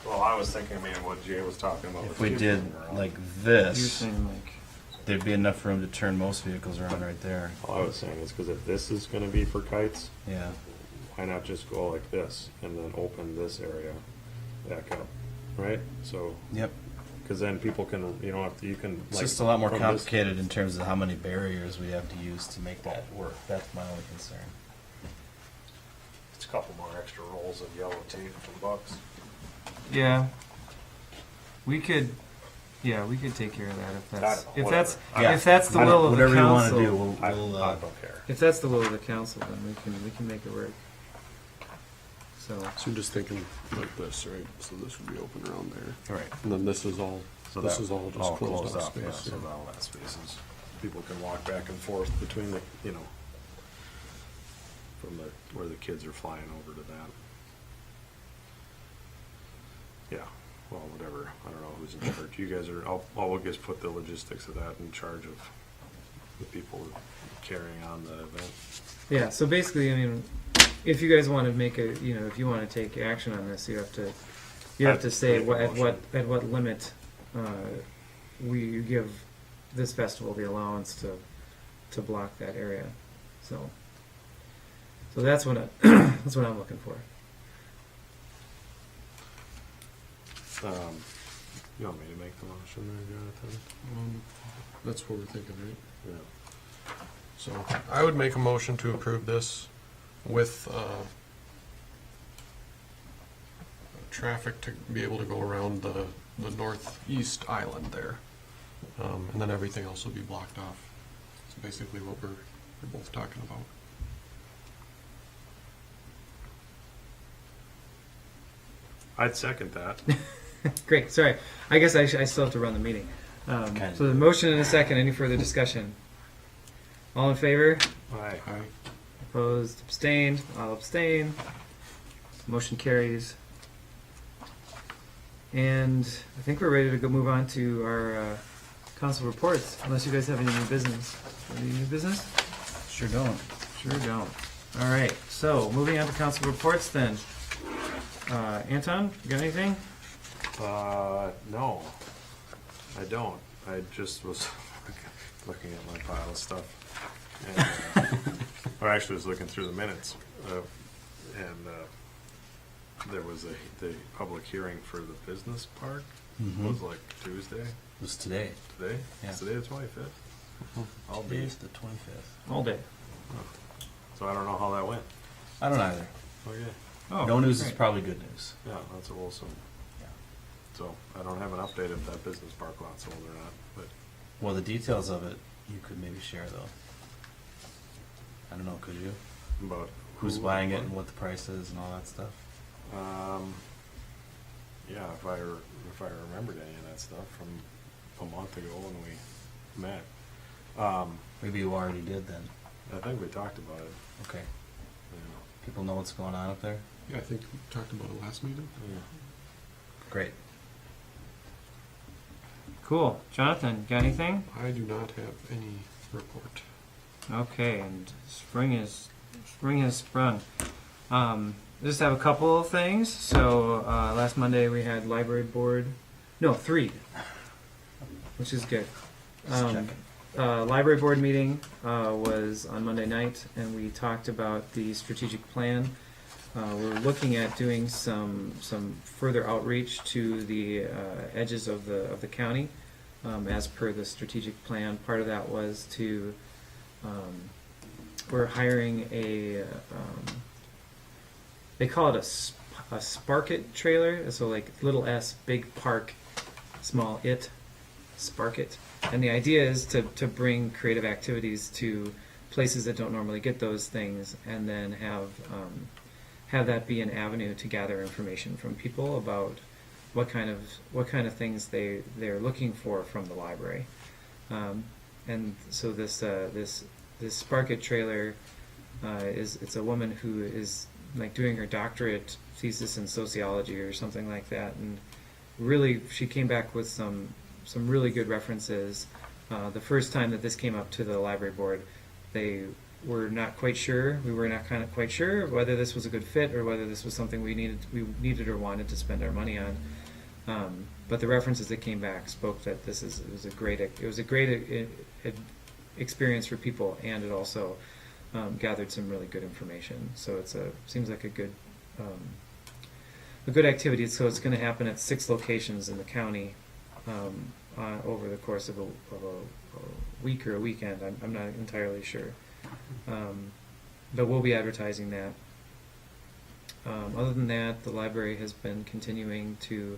S8: Well, I was thinking, I mean, what Jay was talking about.
S2: if
S8: was
S2: we
S8: kids
S2: did
S8: running around.
S2: like
S1: You're
S2: this,
S1: saying like,
S2: there'd be enough room to turn most vehicles around right there.
S8: All I was saying is because if this is going to be for kites,
S2: Yeah.
S8: why not just go like this and then open this area back up, right? So,
S2: Yep.
S8: because then people can, you don't have to, you can.
S2: It's
S8: like,
S2: just a lot more
S8: from this-
S2: complicated in terms of how many barriers we have to use to make that work. That's my only concern.
S8: It's a couple more extra rolls of yellow tape from Bucks.
S1: yeah, we could take care of that if
S8: I
S1: that's
S8: don't know, whatever.
S1: if that's the will of the
S2: Whatever you want
S1: council.
S2: to do, we'll,
S8: I don't care.
S1: If that's the will of the council, then we can make it work. So
S3: So you're just thinking like this, right? So this would be open around there.
S8: Right.
S3: And then this is all,
S8: So
S3: this
S8: that
S3: is all just closed off
S8: yeah,
S3: space.
S8: so that all that space is, people can walk back and forth between the, you know, from the, where the kids are flying over to that. Yeah, well, whatever, I don't know who's in charge, you guys are, I'll just put the logistics of that in charge of the people carrying on the event.
S1: yeah, so basically, I mean, if you guys want to make a, if you want to take action on this, you have to say
S8: Make a
S1: at what limit you give this festival the allowance to block that area. So that's what that's what I'm looking for.
S8: You want me to make the motion there, Jonathan?
S3: That's what we're thinking, right?
S8: Yeah.
S3: So I would make a motion to approve this with traffic to be able to go around the northeast island there. And then everything else will be blocked off. That's basically what we're both talking about.
S8: I'd second that.
S1: Great. Sorry, I guess I still have to run the meeting.
S2: Kinda.
S1: So the motion and a second. Any further discussion? All in favor?
S8: Aye.
S3: Aye.
S1: Opposed? Abstained? I'll abstain. Motion carries. And I think we're ready to go move on to our council reports, unless you guys have any new business. Any new business?
S2: Sure don't.
S1: Sure don't. All right, so moving on to council reports then. Anton, you got anything?
S8: No, I don't. I just was looking at my pile of stuff. And, or actually was looking through the minutes. And there was the public hearing for the business park.
S2: Mhm.
S8: Was like Tuesday,
S2: It was today.
S8: today?
S2: Yeah.
S8: Is today the 25th? I'll
S2: Today
S8: be,
S2: is the 25th.
S1: All day.
S8: So I don't know how that went.
S2: I don't either.
S8: Okay.
S1: Oh,
S2: No news is
S1: great.
S2: probably good news.
S8: Yeah, that's what we'll assume.
S2: Yeah.
S8: So I don't have an update if that business park lot's sold or not, but
S2: Well, the details of it, you could maybe share though. I don't know, could you?
S8: about
S2: Who's
S8: who
S2: buying it
S8: what?
S2: and what the price is and all that stuff?
S8: Yeah, if I remembered any of that stuff from a month ago when we met.
S2: Maybe you already did then.
S8: I think we talked about it.
S2: Okay.
S8: You
S2: People know what's going on up there?
S3: Yeah, I think we talked about it last meeting.
S8: know.
S2: Great.
S1: Cool. Jonathan, got anything?
S3: I do not have any report.
S1: Okay, and spring has sprung. I just have a couple of things. So last Monday we had library board. No, 3, which is good.
S2: Just checking.
S1: Library board meeting was on Monday night, and we talked about the strategic plan. We're looking at doing some further outreach to the edges of the county, as per the strategic plan. Part of that was to we're hiring a they call it a Spark-It trailer, so like little S, big park, small it, Spark-It. And the idea is to bring creative activities to places that don't normally get those things, and then have that be an avenue to gather information from people about what kind of things they're looking for from the library. And so this Spark-It trailer it's a woman who is like doing her doctorate thesis in sociology or something like that, and really she came back with some really good references. The first time that this came up to the library board, they were not quite sure. We were not quite sure whether this was a good fit or whether this was something we needed or wanted to spend our money on. But the references that came back spoke that it was a great experience for people, and it also gathered some really good information. So seems like a good activity. So it's going to happen at 6 locations in the county over the course of a week or a weekend. I'm not entirely sure, but we'll be advertising that. Other than that, the library has been continuing to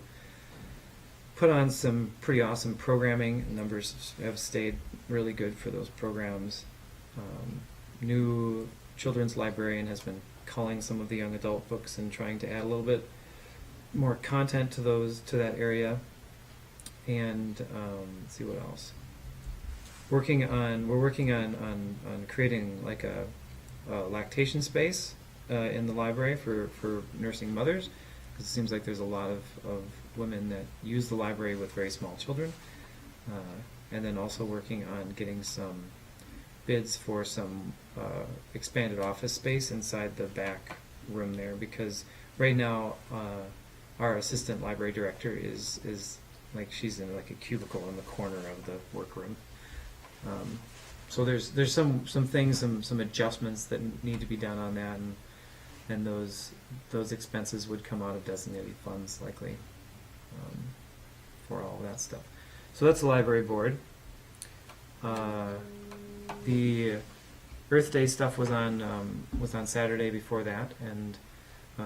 S1: put on some pretty awesome programming. Numbers have stayed really good for those programs. New children's librarian has been culling some of the young adult books and trying to add a little bit more content to that area. And let's see what else. We're working on creating like a lactation space in the library for nursing mothers, because it seems like there's a lot of women that use the library with very small children. And then also working on getting some bids for some expanded office space inside the back room there, because right now our assistant library director is like she's in like a cubicle in the corner of the workroom. So there's some things, some adjustments that need to be done on that, and those expenses would come out of designated funds likely for all of that stuff. So that's the library board. The Earth Day stuff was on Saturday before that, and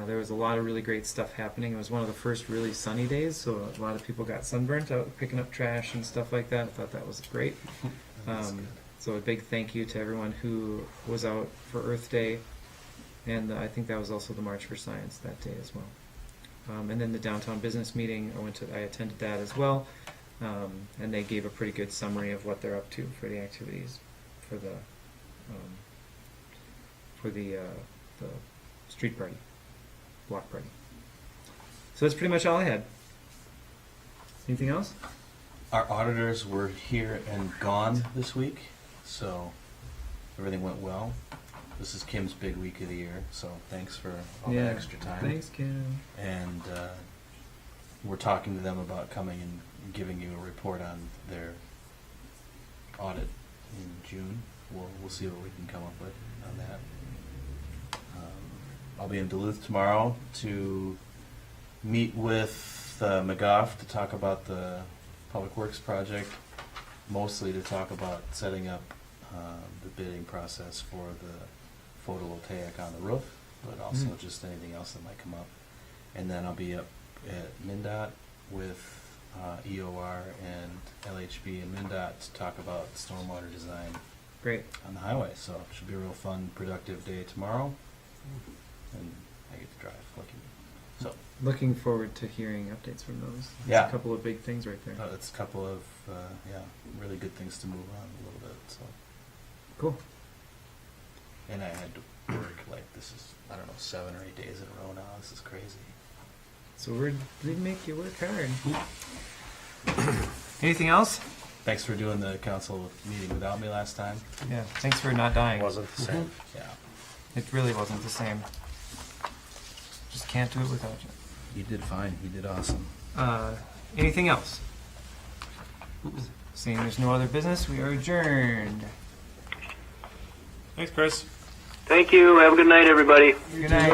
S1: there was a lot of really great stuff happening. It was one of the first really sunny days, so a lot of people got sunburnt out picking up trash and stuff like that. I thought that was great. So a big thank you to everyone who was out for Earth Day, and I think that was also the March for Science that day as well. And then the downtown business meeting, I attended that as well, and they gave a pretty good summary of what they're up to for the activities for the street party, block party. So that's pretty much all I had. Anything else?
S2: Our auditors were here and gone this week, so everything went well. This is Kim's big week of the year, so thanks for all the extra time.
S1: Thanks, Kim.
S2: And we're talking to them about coming and giving you a report on their audit in June. We'll see what we can come up with on that. I'll be in Duluth tomorrow to meet with McGough to talk about the Public Works project, mostly to talk about setting up the bidding process for the photovoltaic on the roof, but also just anything else that might come up. And then I'll be up at MnDOT with EOR and LHB and MnDOT to talk about stormwater design
S1: Great.
S2: on the highway. So it should be a real fun, productive day tomorrow. And I get to drive. Lucky me. So
S1: Looking forward to hearing updates from those. There's
S2: Yeah.
S1: a couple of big things right there.
S2: it's a couple of really good things to move on a little bit. So
S1: Cool.
S2: and I had to work like this is 7 or 8 days in a row now. This is crazy.
S1: So we make you work hard. Anything else?
S2: Thanks for doing the council meeting without me last time.
S1: Yeah. Thanks for not dying.
S8: Wasn't the same.
S2: Yeah,
S1: It really wasn't the same. Just can't do it without you.
S2: you did fine. You did awesome.
S1: Anything else? Seeing there's no other business, we are adjourned.
S8: Thanks, Chris.
S9: Thank you. Have a good night, everybody.
S1: Good night.